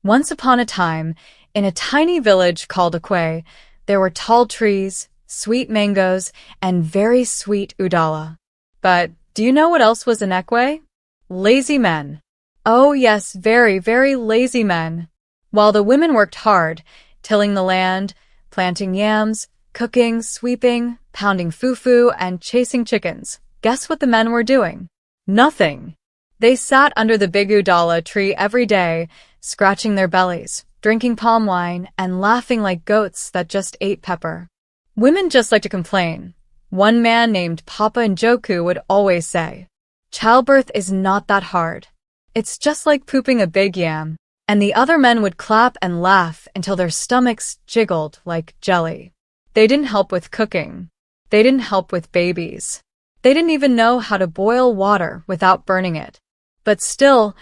Once upon a time, in a tiny village called Ekwe, there were tall trees, sweet mangoes, and very sweet udala. But do you know what else was in Ekwe? Lazy men. Oh yes, very, very lazy men. While the women worked hard, tilling the land, planting yams, cooking, sweeping, pounding fufu, and chasing chickens, guess what the men were doing? Nothing. They sat under the big udala tree every day, scratching their bellies, drinking palm wine, and laughing like goats that just ate pepper. Women just like to complain. One man named Papa Njoku would always say, "Childbirth is not that hard. It's just like pooping a big yam." And the other men would clap and laugh until their stomachs jiggled like jelly. They didn't help with cooking. They didn't help with babies. They didn't even know how to boil water without burning it. But still,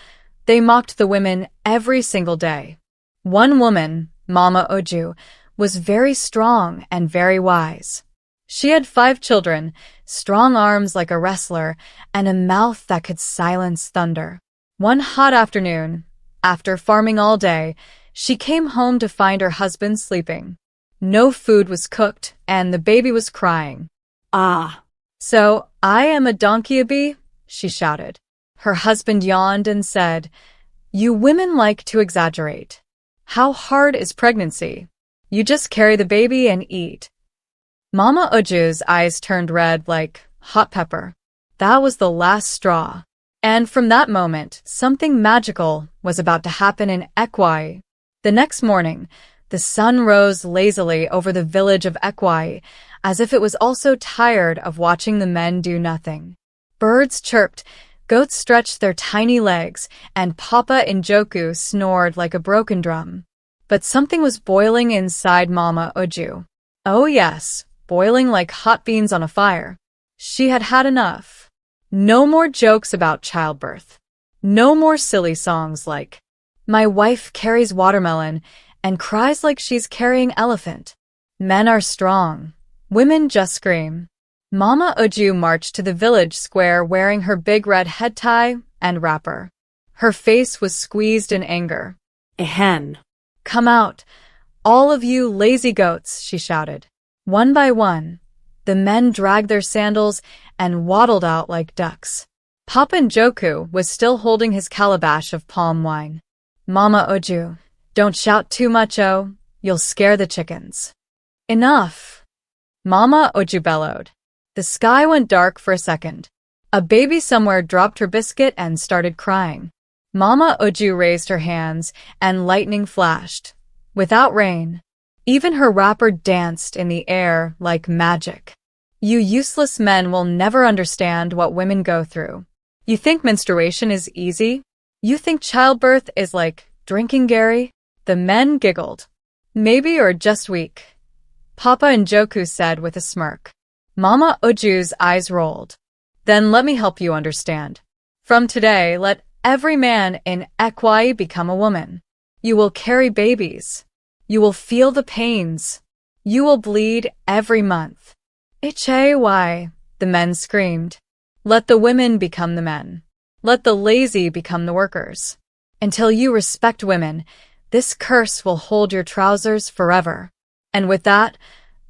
they mocked the women every single day. One woman, Mama Oju, was very strong and very wise. She had 5 children, strong arms like a wrestler, and a mouth that could silence thunder. One hot afternoon, after farming all day, she came home to find her husband sleeping. No food was cooked, and the baby was crying. "Ah, so I am a donkey-a-bee?" she shouted. Her husband yawned and said, "You women like to exaggerate. How hard is pregnancy? You just carry the baby and eat." Mama Oju's eyes turned red like hot pepper. That was the last straw. And from that moment, something magical was about to happen in Ekwe. The next morning, the sun rose lazily over the village of Ekwe, as if it was also tired of watching the men do nothing. Birds chirped, goats stretched their tiny legs, and Papa Njoku snored like a broken drum. But something was boiling inside Mama Oju. Oh yes, boiling like hot beans on a fire. She had had enough. No more jokes about childbirth. No more silly songs like, "My wife carries watermelon and cries like she's carrying elephant." Men are strong. Women just scream. Mama Oju marched to the village square wearing her big red head tie and wrapper. Her face was squeezed in anger. "Ehen. Come out, all of you lazy goats," she shouted. One by one, the men dragged their sandals and waddled out like ducks. Papa Njoku was still holding his calabash of palm wine. "Mama Oju, don't shout too much, oh, you'll scare the chickens." "Enough!" Mama Oju bellowed. The sky went dark for a second. A baby somewhere dropped her biscuit and started crying. Mama Oju raised her hands and lightning flashed. Without rain, even her wrapper danced in the air like magic. "You useless men will never understand what women go through. You think menstruation is easy? You think childbirth is like drinking Gary?" The men giggled. "Maybe you're just weak," Papa Njoku said with a smirk. Mama Oju's eyes rolled. "Then let me help you understand. From today, let every man in Ekwe become a woman. You will carry babies. You will feel the pains. You will bleed every month." "Why?" the men screamed. "Let the women become the men. Let the lazy become the workers. Until you respect women, this curse will hold your trousers forever." And with that,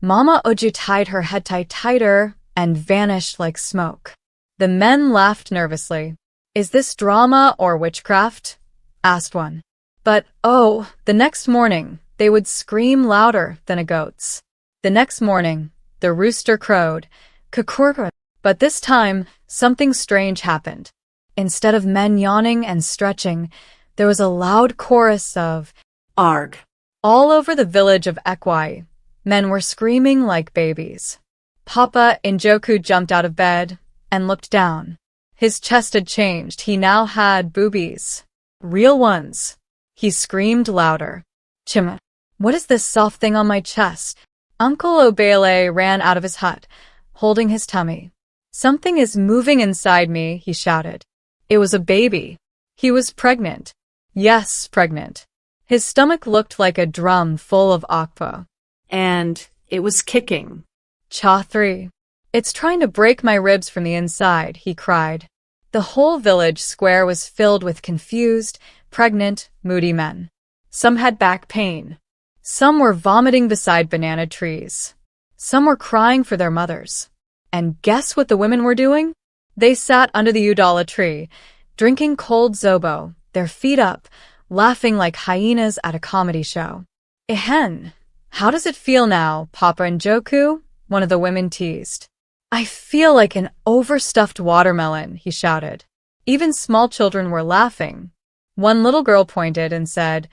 Mama Oju tied her head tie tighter and vanished like smoke. The men laughed nervously. "Is this drama or witchcraft?" asked one. But oh, the next morning, they would scream louder than a goat's. The next morning, the rooster crowed, "Kukurka." But this time, something strange happened. Instead of men yawning and stretching, there was a loud chorus of "Arg." All over the village of Ekwe, men were screaming like babies. Papa Njoku jumped out of bed and looked down. His chest had changed. He now had boobies. Real ones. He screamed louder. "Chima, what is this soft thing on my chest?" Uncle Obele ran out of his hut, holding his tummy. "Something is moving inside me," he shouted. It was a baby. He was pregnant. Yes, pregnant. His stomach looked like a drum full of akpo. And it was kicking. Cha 3. "It's trying to break my ribs from the inside," he cried. The whole village square was filled with confused, pregnant, moody men. Some had back pain. Some were vomiting beside banana trees. Some were crying for their mothers. And guess what the women were doing? They sat under the udala tree, drinking cold zobo, their feet up, laughing like hyenas at a comedy show. Ehen, how does it feel now, Papa and Joku? One of the women teased. I feel like an overstuffed watermelon, he shouted. Even small children were laughing. One little girl pointed and said,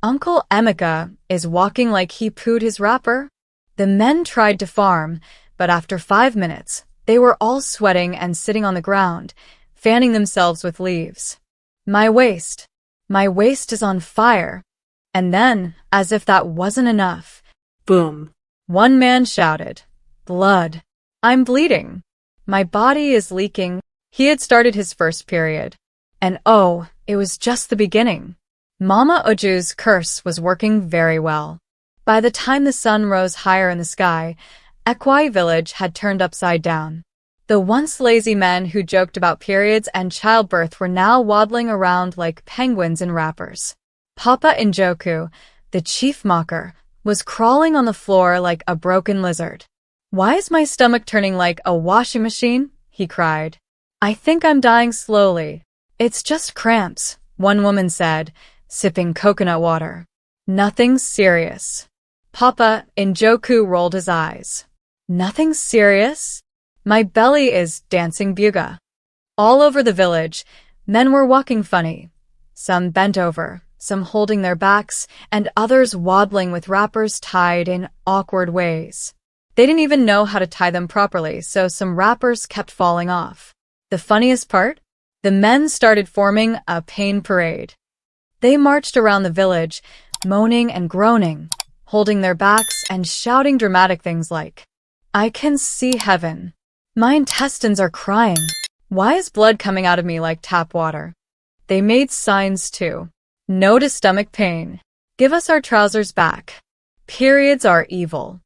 Uncle Emeka is walking like he pooed his wrapper. The men tried to farm, but after 5 minutes, they were all sweating and sitting on the ground, fanning themselves with leaves. My waist is on fire. And then, as if that wasn't enough, boom, one man shouted, blood. I'm bleeding. My body is leaking. He had started his first period. And oh, it was just the beginning. Mama Oju's curse was working very well. By the time the sun rose higher in the sky, Ekwe village had turned upside down. The once lazy men who joked about periods and childbirth were now waddling around like penguins in wrappers. Papa Njoku, the chief mocker, was crawling on the floor like a broken lizard. Why is my stomach turning like a washing machine? He cried. I think I'm dying slowly. It's just cramps, one woman said, sipping coconut water. Nothing serious. Papa Njoku rolled his eyes. Nothing serious? My belly is dancing buga. All over the village, men were walking funny. Some bent over, some holding their backs, and others waddling with wrappers tied in awkward ways. They didn't even know how to tie them properly, so some wrappers kept falling off. The funniest part? The men started forming a pain parade. They marched around the village, moaning and groaning, holding their backs and shouting dramatic things like, I can see heaven. My intestines are crying. Why is blood coming out of me like tap water? They made signs too. No to stomach pain. Give us our trousers back. Periods are evil.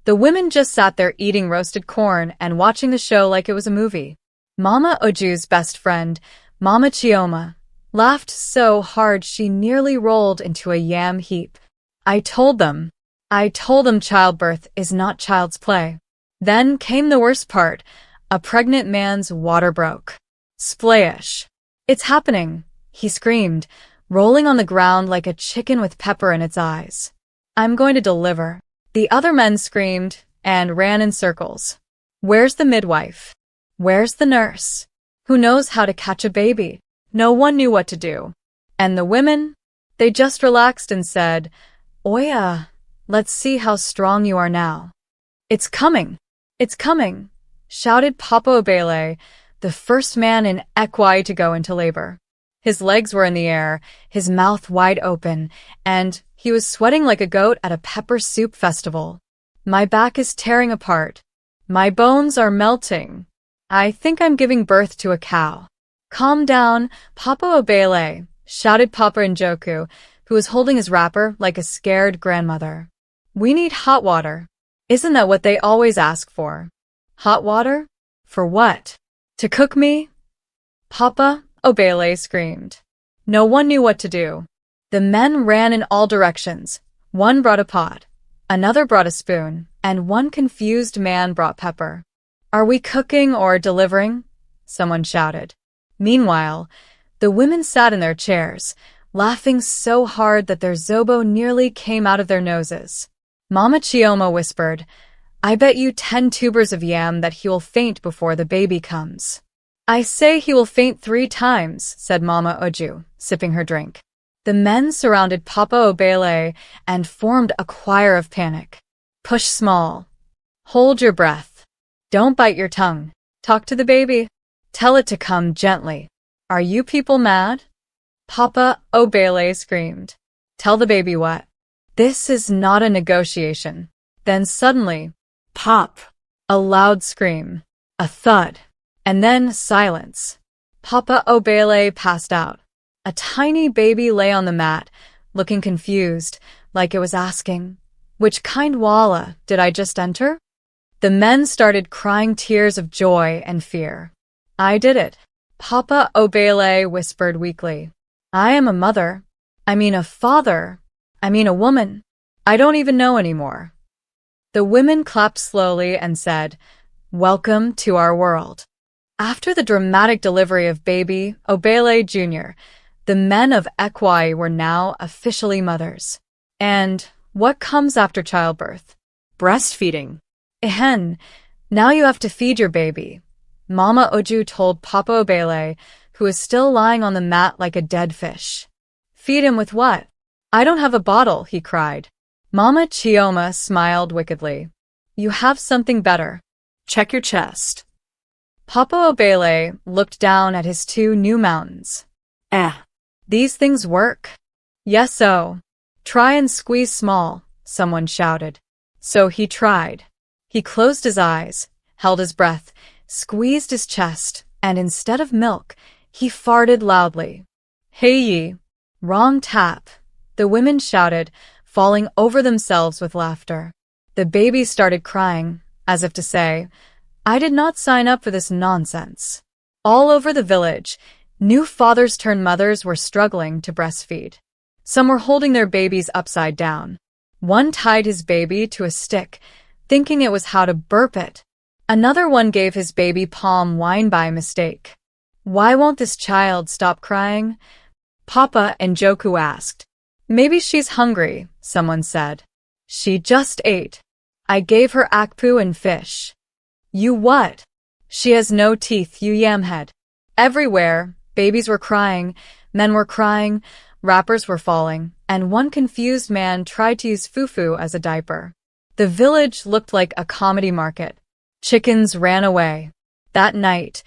The women just sat there eating roasted corn and watching the show like it was a movie. Mama Oju's best friend, Mama Chioma, laughed so hard she nearly rolled into a yam heap. I told them childbirth is not child's play. Then came the worst part. A pregnant man's water broke. Splash. It's happening, he screamed, rolling on the ground like a chicken with pepper in its eyes. I'm going to deliver. The other men screamed and ran in circles. Where's the midwife? Where's the nurse? Who knows how to catch a baby? No one knew what to do. And the women? They just relaxed and said, Oya, let's see how strong you are now. It's coming. It's coming, shouted Papa Obele, the first man in Ekwe to go into labor. His legs were in the air, his mouth wide open, and he was sweating like a goat at a pepper soup festival. My back is tearing apart. My bones are melting. I think I'm giving birth to a cow. Calm down, Papa Obele, shouted Papa Njoku, who was holding his wrapper like a scared grandmother. We need hot water. Isn't that what they always ask for? Hot water? For what? To cook me? Papa Obele screamed. No one knew what to do. The men ran in all directions. One brought a pot, another brought a spoon, and one confused man brought pepper. Are we cooking or delivering? Someone shouted. Meanwhile, the women sat in their chairs, laughing so hard that their zobo nearly came out of their noses. Mama Chioma whispered, I bet you 10 tubers of yam that he will faint before the baby comes. I say he will faint 3 times, said Mama Oju, sipping her drink. The men surrounded Papa Obele and formed a choir of panic. Push small. Hold your breath. Don't bite your tongue. Talk to the baby. Tell it to come gently. Are you people mad? Papa Obele screamed. Tell the baby what? This is not a negotiation. Then suddenly, pop! A loud scream, a thud, and then silence. Papa Obele passed out. A tiny baby lay on the mat, looking confused, like it was asking, which kind walla did I just enter? The men started crying tears of joy and fear. I did it. Papa Obele whispered weakly. I am a mother. I mean a father. I mean a woman. I don't even know anymore. The women clapped slowly and said, "Welcome to our world." After the dramatic delivery of baby Obele Jr., the men of Ekwe were now officially mothers. And what comes after childbirth? Breastfeeding. Ehen, now you have to feed your baby. Mama Oju told Papa Obele, who was still lying on the mat like a dead fish. Feed him with what? I don't have a bottle, he cried. Mama Chioma smiled wickedly. You have something better. Check your chest. Papa Obele looked down at his two new mountains. These things work. Yes-o. Try and squeeze small, someone shouted. So he tried. He closed his eyes, held his breath, squeezed his chest, and instead of milk, he farted loudly. Hey ye! Wrong tap, the women shouted, falling over themselves with laughter. The baby started crying, as if to say, I did not sign up for this nonsense. All over the village, new fathers-turned-mothers were struggling to breastfeed. Some were holding their babies upside down. One tied his baby to a stick, thinking it was how to burp it. Another one gave his baby palm wine by mistake. Why won't this child stop crying? Papa and Joku asked. Maybe she's hungry, someone said. She just ate. I gave her akpu and fish. You what? She has no teeth, you yamhead. Everywhere, babies were crying, men were crying, wrappers were falling, and one confused man tried to use fufu as a diaper. The village looked like a comedy market. Chickens ran away. That night,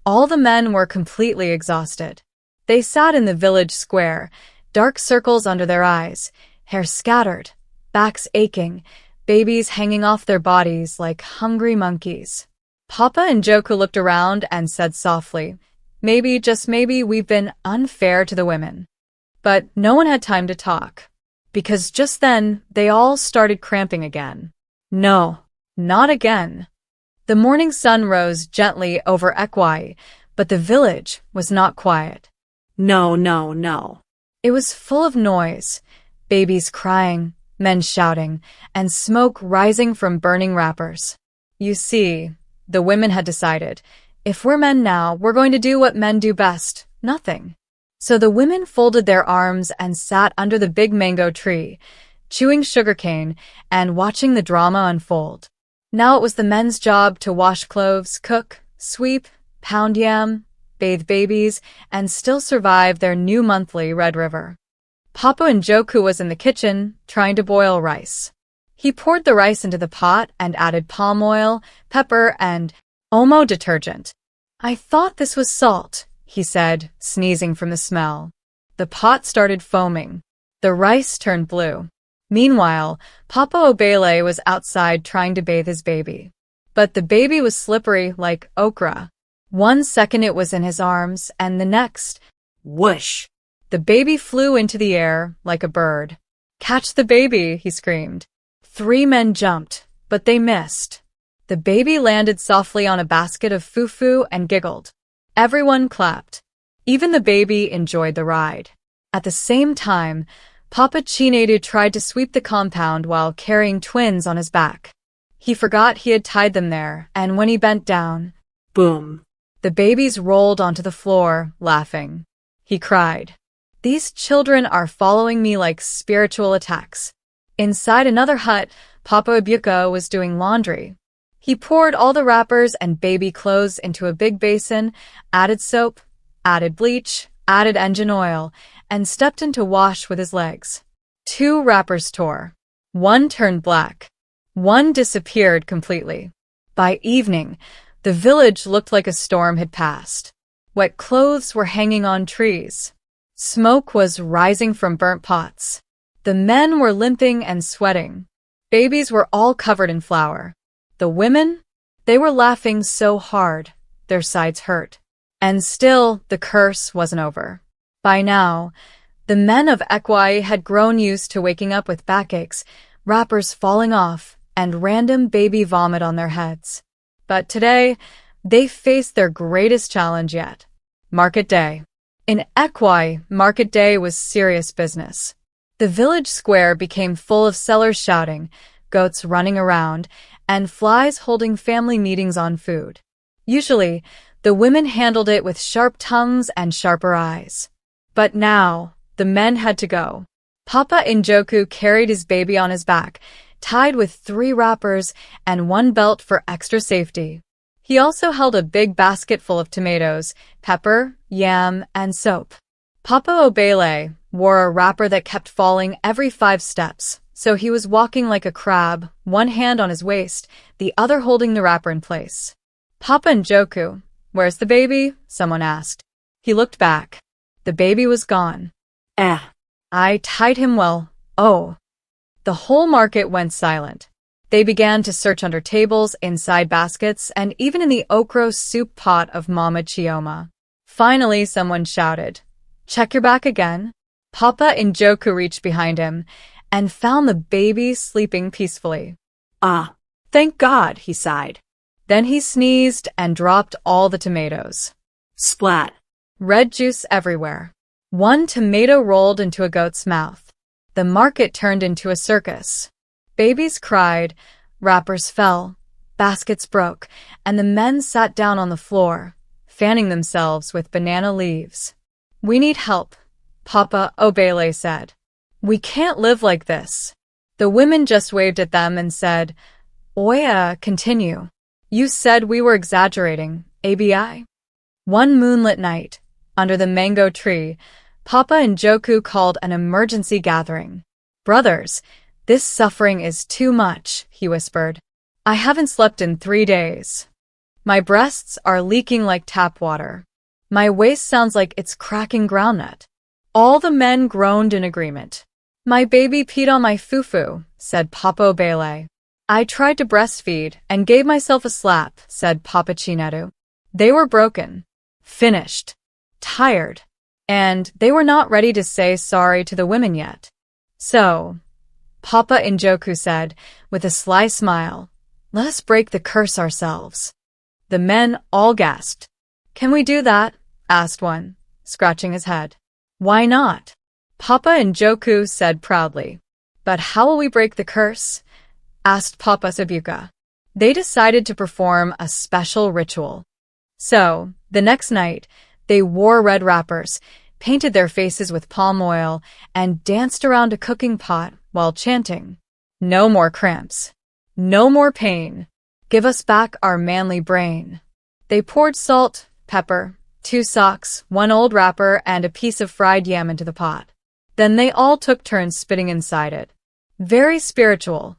all the men were completely exhausted. They sat in the village square, dark circles under their eyes, hair scattered, backs aching, babies hanging off their bodies like hungry monkeys. Papa and Joku looked around and said softly, maybe, just maybe, we've been unfair to the women. But no one had time to talk, because just then they all started cramping again. No, not again. The morning sun rose gently over Ekwe, but the village was not quiet. No, no, no. It was full of noise, babies crying, men shouting, and smoke rising from burning wrappers. You see, the women had decided, if we're men now, we're going to do what men do best, nothing. So the women folded their arms and sat under the big mango tree, chewing sugarcane and watching the drama unfold. Now it was the men's job to wash clothes, cook, sweep, pound yam, bathe babies, and still survive their new monthly Red River. Papa and Joku was in the kitchen, trying to boil rice. He poured the rice into the pot and added palm oil, pepper, and Omo detergent. I thought this was salt, he said, sneezing from the smell. The pot started foaming. The rice turned blue. Meanwhile, Papa Obele was outside trying to bathe his baby. But the baby was slippery like okra. 1 second it was in his arms, and the next, whoosh! The baby flew into the air like a bird. Catch the baby, he screamed. 3 men jumped, but they missed. The baby landed softly on a basket of fufu and giggled. Everyone clapped. Even the baby enjoyed the ride. At the same time, Papa Chinedu tried to sweep the compound while carrying twins on his back. He forgot he had tied them there, and when he bent down, boom! The babies rolled onto the floor, laughing. He cried, These children are following me like spiritual attacks. Inside another hut, Papa Ibuka was doing laundry. He poured all the wrappers and baby clothes into a big basin, added soap, added bleach, added engine oil, and stepped in to wash with his legs. 2 wrappers tore. 1 turned black. 1 disappeared completely. By evening, the village looked like a storm had passed. Wet clothes were hanging on trees. Smoke was rising from burnt pots. The men were limping and sweating. Babies were all covered in flour. The women? They were laughing so hard, their sides hurt. And still, the curse wasn't over. By now, the men of Ekwe had grown used to waking up with backaches, wrappers falling off, and random baby vomit on their heads. But today, they faced their greatest challenge yet. Market day. In Ekwe, market day was serious business. The village square became full of sellers shouting, goats running around, and flies holding family meetings on food. Usually, the women handled it with sharp tongues and sharper eyes. But now, the men had to go. Papa Njoku carried his baby on his back, tied with 3 wrappers and 1 belt for extra safety. He also held a big basket full of tomatoes, pepper, yam, and soap. Papa Obele wore a wrapper that kept falling every 5 steps, so he was walking like a crab, one hand on his waist, the other holding the wrapper in place. Papa Njoku, "Where's the baby?" someone asked. He looked back. The baby was gone. I tied him well. Oh. The whole market went silent. They began to search under tables, inside baskets, and even in the okra soup pot of Mama Chioma. Finally, someone shouted, "Check your back again." Papa Njoku reached behind him and found the baby sleeping peacefully. Thank God, he sighed. Then he sneezed and dropped all the tomatoes. Splat. Red juice everywhere. 1 tomato rolled into a goat's mouth. The market turned into a circus. Babies cried, wrappers fell, baskets broke, and the men sat down on the floor, fanning themselves with banana leaves. "We need help," Papa Obele said. "We can't live like this." The women just waved at them and said, "Oya, continue. You said we were exaggerating, ABI." One moonlit night, under the mango tree, Papa Njoku called an emergency gathering. "Brothers, this suffering is too much," he whispered. "I haven't slept in 3 days. My breasts are leaking like tap water. My waist sounds like it's cracking groundnut." All the men groaned in agreement. "My baby peed on my fufu," said Papa Obele. "I tried to breastfeed and gave myself a slap," said Papa Chinedu. They were broken, finished, tired, and they were not ready to say sorry to the women yet. So, Papa Njoku said, with a sly smile, "Let us break the curse ourselves." The men all gasped. "Can we do that?" asked one, scratching his head. "Why not?" Papa Njoku said proudly. "But how will we break the curse?" asked Papa Sabuka. They decided to perform a special ritual. So, the next night, they wore red wrappers, painted their faces with palm oil, and danced around a cooking pot while chanting, "No more cramps. No more pain. Give us back our manly brain." They poured salt, pepper, 2 socks, 1 old wrapper, and a piece of fried yam into the pot. Then they all took turns spitting inside it. "Very spiritual,"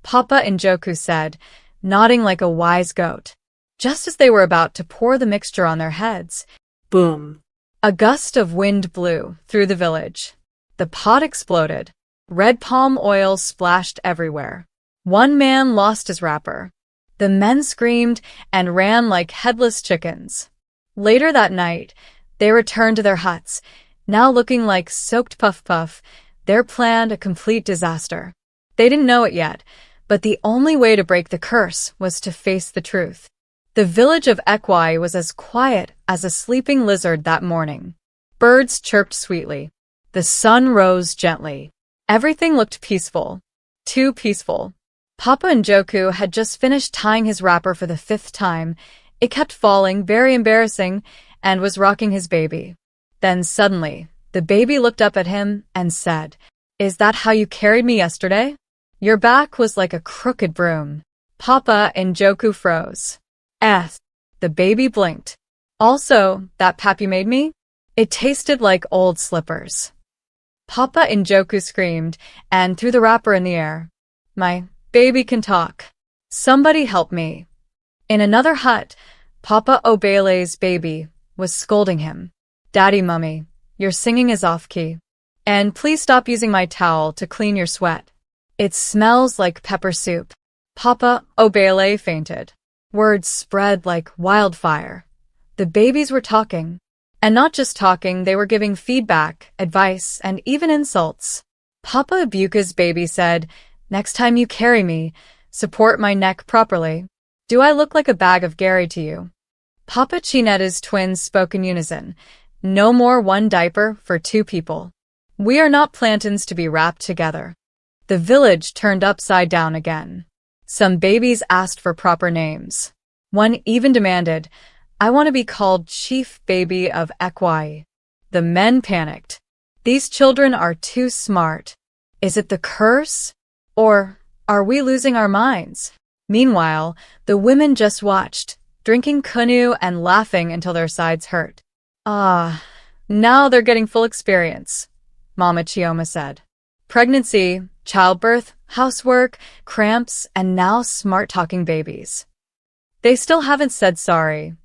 Papa Njoku said, nodding like a wise goat. Just as they were about to pour the mixture on their heads, boom! A gust of wind blew through the village. The pot exploded. Red palm oil splashed everywhere. One man lost his wrapper. The men screamed and ran like headless chickens. Later that night, they returned to their huts, now looking like soaked puff-puff. Their planned a complete disaster. They didn't know it yet, but the only way to break the curse was to face the truth. The village of Ekwe was as quiet as a sleeping lizard that morning. Birds chirped sweetly. The sun rose gently. Everything looked peaceful. Too peaceful. Papa Njoku had just finished tying his wrapper for the 5th time. It kept falling, very embarrassing, and was rocking his baby. Then suddenly, the baby looked up at him and said, "Is that how you carried me yesterday? Your back was like a crooked broom." Papa Njoku froze. The baby blinked. "Also, that pap you made me? It tasted like old slippers." Papa Njoku screamed and threw the wrapper in the air. "My baby can talk. Somebody help me." In another hut, Papa Obele's baby was scolding him. "Daddy, Mummy, your singing is off-key. And please stop using my towel to clean your sweat. It smells like pepper soup." Papa Obele fainted. Words spread like wildfire. The babies were talking. And not just talking, they were giving feedback, advice, and even insults. Papa Ibuka's baby said, "Next time you carry me, support my neck properly. Do I look like a bag of Gary to you?" Papa Chinetta's twins spoke in unison. No more one diaper for two people. We are not plantains to be wrapped together. The village turned upside down again. Some babies asked for proper names. One even demanded, "I want to be called Chief Baby of Ekwe." The men panicked. These children are too smart. Is it the curse? Or are we losing our minds? Meanwhile, the women just watched, drinking kunu and laughing until their sides hurt. Ah, now they're getting full experience, Mama Chioma said. Pregnancy, childbirth, housework, cramps, and now smart-talking babies. They still haven't said sorry,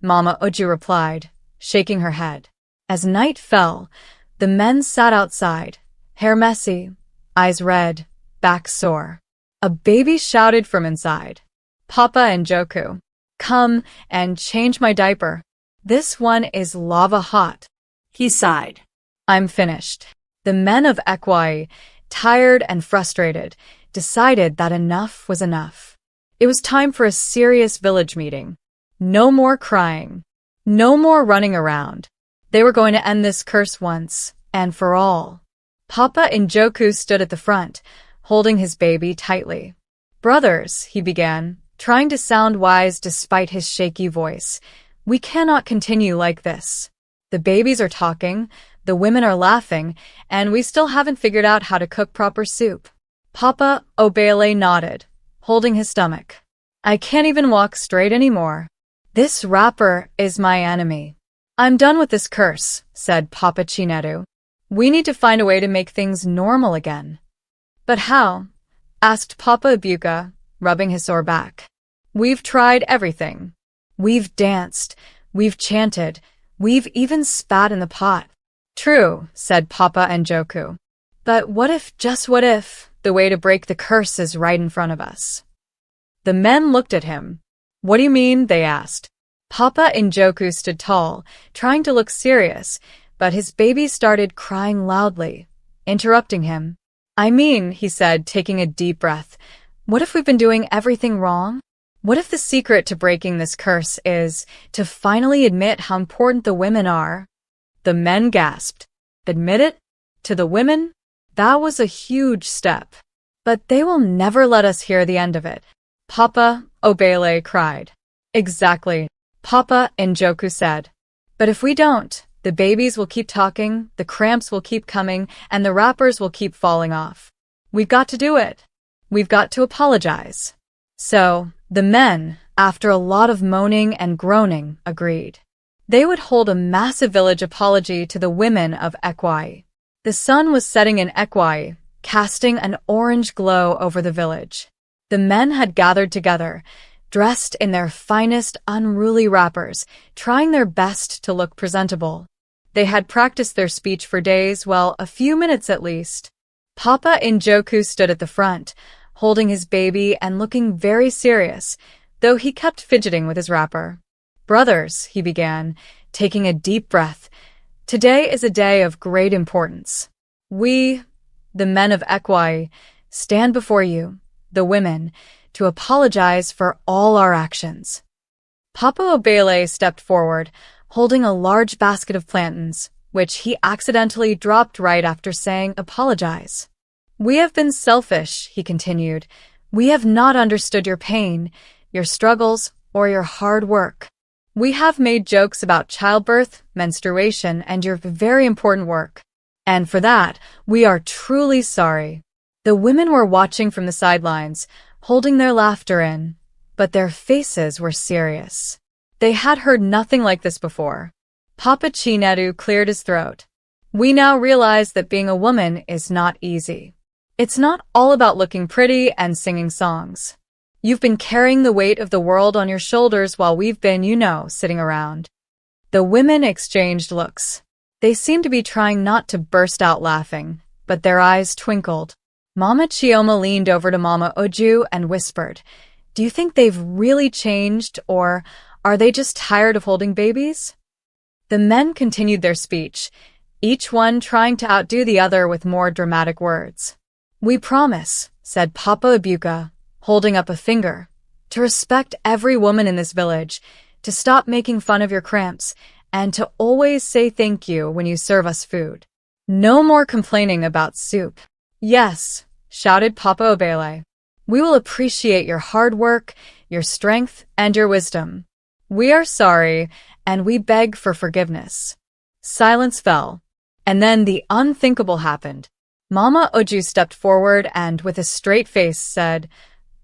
Mama Oju replied, shaking her head. As night fell, the men sat outside, hair messy, eyes red, back sore. A baby shouted from inside, "Papa and Joku, come and change my diaper. This one is lava hot." He sighed. I'm finished. The men of Ekwe, tired and frustrated, decided that enough was enough. It was time for a serious village meeting. No more crying. No more running around. They were going to end this curse once and for all. Papa Njoku stood at the front, holding his baby tightly. "Brothers," he began, trying to sound wise despite his shaky voice, "we cannot continue like this. The babies are talking, the women are laughing, and we still haven't figured out how to cook proper soup." Papa Obele nodded, holding his stomach. "I can't even walk straight anymore. This wrapper is my enemy." "I'm done with this curse," said Papa Chinedu. "We need to find a way to make things normal again." "But how?" asked Papa Ibuka, rubbing his sore back. "We've tried everything. We've danced, we've chanted, we've even spat in the pot." "True," said Papa Njoku. "But what if, just what if, the way to break the curse is right in front of us?" The men looked at him. "What do you mean?" they asked. Papa Njoku stood tall, trying to look serious, but his baby started crying loudly, interrupting him. "I mean," he said, taking a deep breath, "what if we've been doing everything wrong? What if the secret to breaking this curse is to finally admit how important the women are?" The men gasped. Admit it? To the women? That was a huge step. "But they will never let us hear the end of it," Papa Obele cried. "Exactly," Papa Njoku said. "But if we don't, the babies will keep talking, the cramps will keep coming, and the wrappers will keep falling off. We've got to do it. We've got to apologize." So, the men, after a lot of moaning and groaning, agreed. They would hold a massive village apology to the women of Ekwe. The sun was setting in Ekwe, casting an orange glow over the village. The men had gathered together, dressed in their finest unruly wrappers, trying their best to look presentable. They had practiced their speech for days, well, a few minutes at least. Papa Njoku stood at the front, holding his baby and looking very serious, though he kept fidgeting with his wrapper. "Brothers," he began, taking a deep breath, "today is a day of great importance. We, the men of Ekwe, stand before you, the women, to apologize for all our actions." Papa Obele stepped forward, holding a large basket of plantains, which he accidentally dropped right after saying apologize. "We have been selfish," he continued. "We have not understood your pain, your struggles, or your hard work. We have made jokes about childbirth, menstruation, and your very important work. And for that, we are truly sorry." The women were watching from the sidelines, holding their laughter in, but their faces were serious. They had heard nothing like this before. Papa Chinedu cleared his throat. "We now realize that being a woman is not easy. It's not all about looking pretty and singing songs. You've been carrying the weight of the world on your shoulders while we've been, sitting around." The women exchanged looks. They seemed to be trying not to burst out laughing, but their eyes twinkled. Mama Chioma leaned over to Mama Oju and whispered, "Do you think they've really changed, or are they just tired of holding babies?" The men continued their speech, each one trying to outdo the other with more dramatic words. "We promise," said Papa Ibuka, holding up a finger, "to respect every woman in this village, to stop making fun of your cramps, and to always say thank you when you serve us food. No more complaining about soup. Yes, shouted Papa Obele. We will appreciate your hard work, your strength, and your wisdom. We are sorry, and we beg for forgiveness. Silence fell, and then the unthinkable happened. Mama Oju stepped forward and, with a straight face, said,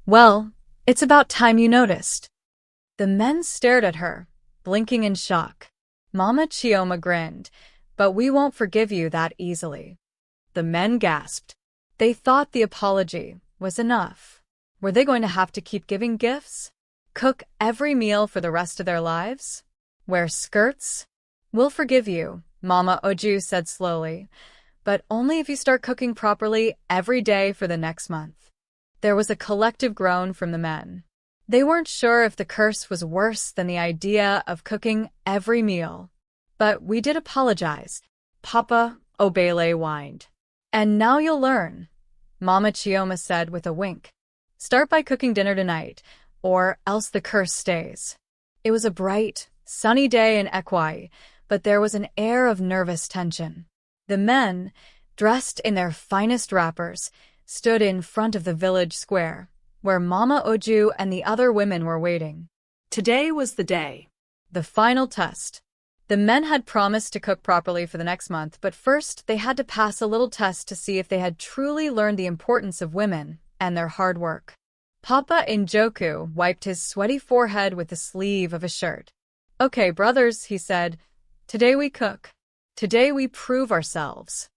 "Well, it's about time you noticed." The men stared at her, blinking in shock. Mama Chioma grinned, "But we won't forgive you that easily." The men gasped. They thought the apology was enough. Were they going to have to keep giving gifts? Cook every meal for the rest of their lives? Wear skirts? "We'll forgive you," Mama Oju said slowly, "but only if you start cooking properly every day for the next month." There was a collective groan from the men. They weren't sure if the curse was worse than the idea of cooking every meal. "But we did apologize," Papa Obele whined. "And now you'll learn," Mama Chioma said with a wink. "Start by cooking dinner tonight, or else the curse stays." It was a bright, sunny day in Ekwe, but there was an air of nervous tension. The men, dressed in their finest wrappers, stood in front of the village square, where Mama Oju and the other women were waiting. Today was the day. The final test. The men had promised to cook properly for the next month, but first they had to pass a little test to see if they had truly learned the importance of women and their hard work. Papa Njoku wiped his sweaty forehead with the sleeve of his shirt. "Okay, brothers," he said, "today we cook. Today we prove ourselves."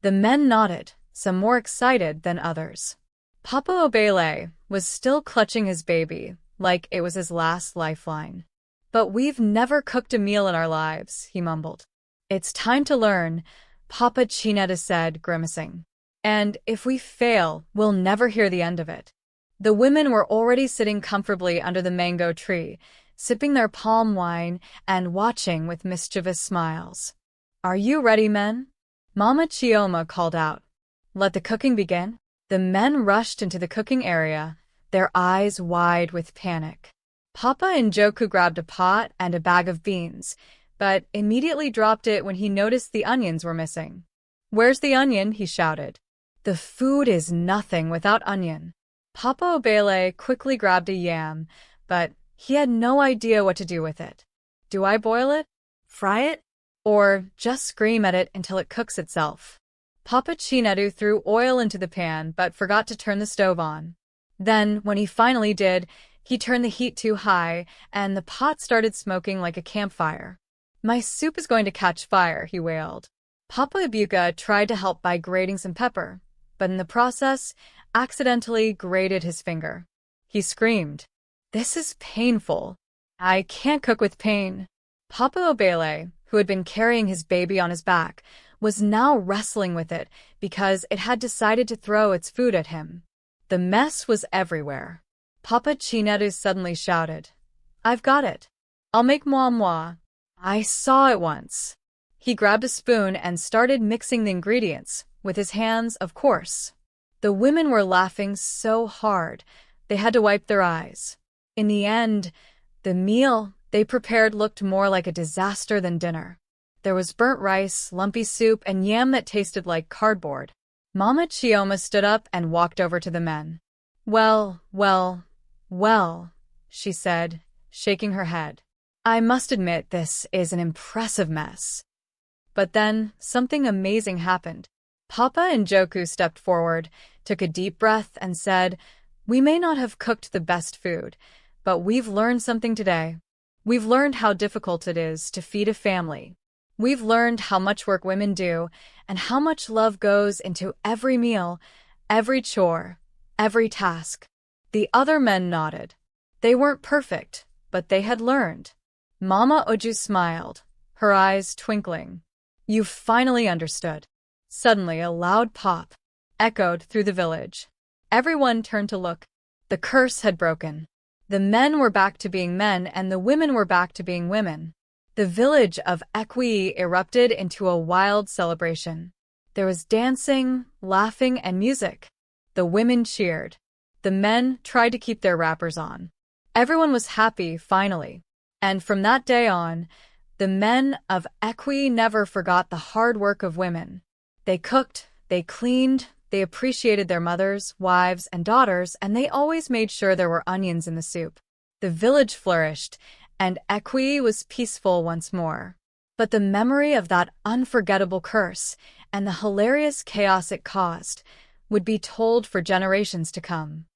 The men nodded, some more excited than others. Papa Obele was still clutching his baby like it was his last lifeline. "But we've never cooked a meal in our lives," he mumbled. "It's time to learn," Papa Chinedu said, grimacing. "And if we fail, we'll never hear the end of it." The women were already sitting comfortably under the mango tree, sipping their palm wine and watching with mischievous smiles. "Are you ready, men?" Mama Chioma called out. "Let the cooking begin." The men rushed into the cooking area, their eyes wide with panic. Papa Njoku grabbed a pot and a bag of beans, but immediately dropped it when he noticed the onions were missing. "Where's the onion?" he shouted. "The food is nothing without onion." Papa Obele quickly grabbed a yam, but he had no idea what to do with it. "Do I boil it? Fry it? Or just scream at it until it cooks itself?" Papa Chinedu threw oil into the pan but forgot to turn the stove on. Then, when he finally did, he turned the heat too high, and the pot started smoking like a campfire. "My soup is going to catch fire," he wailed. Papa Ibuka tried to help by grating some pepper, but in the process, accidentally grated his finger. He screamed, "This is painful. I can't cook with pain." Papa Obele, who had been carrying his baby on his back, was now wrestling with it because it had decided to throw its food at him. The mess was everywhere. Papa Chinedu suddenly shouted, "I've got it. I'll make moi moi. I saw it once." He grabbed a spoon and started mixing the ingredients, with his hands, of course. The women were laughing so hard, they had to wipe their eyes. In the end, the meal they prepared looked more like a disaster than dinner. There was burnt rice, lumpy soup, and yam that tasted like cardboard. Mama Chioma stood up and walked over to the men. Well, she said, shaking her head. "I must admit this is an impressive mess." But then something amazing happened. Papa Njoku stepped forward, took a deep breath, and said, "We may not have cooked the best food, but we've learned something today. We've learned how difficult it is to feed a family. We've learned how much work women do and how much love goes into every meal, every chore, every task." The other men nodded. They weren't perfect, but they had learned. Mama Oju smiled, her eyes twinkling. "You finally understood." Suddenly, a loud pop echoed through the village. Everyone turned to look. The curse had broken. The men were back to being men, and the women were back to being women. The village of Ekwe erupted into a wild celebration. There was dancing, laughing, and music. The women cheered. The men tried to keep their wrappers on. Everyone was happy, finally. And from that day on, The men of Ekwe never forgot the hard work of women. They cooked, they cleaned, they appreciated their mothers, wives, and daughters, and they always made sure there were onions in the soup. The village flourished, and Ekwe was peaceful once more. But the memory of that unforgettable curse and the hilarious chaos it caused would be told for generations to come.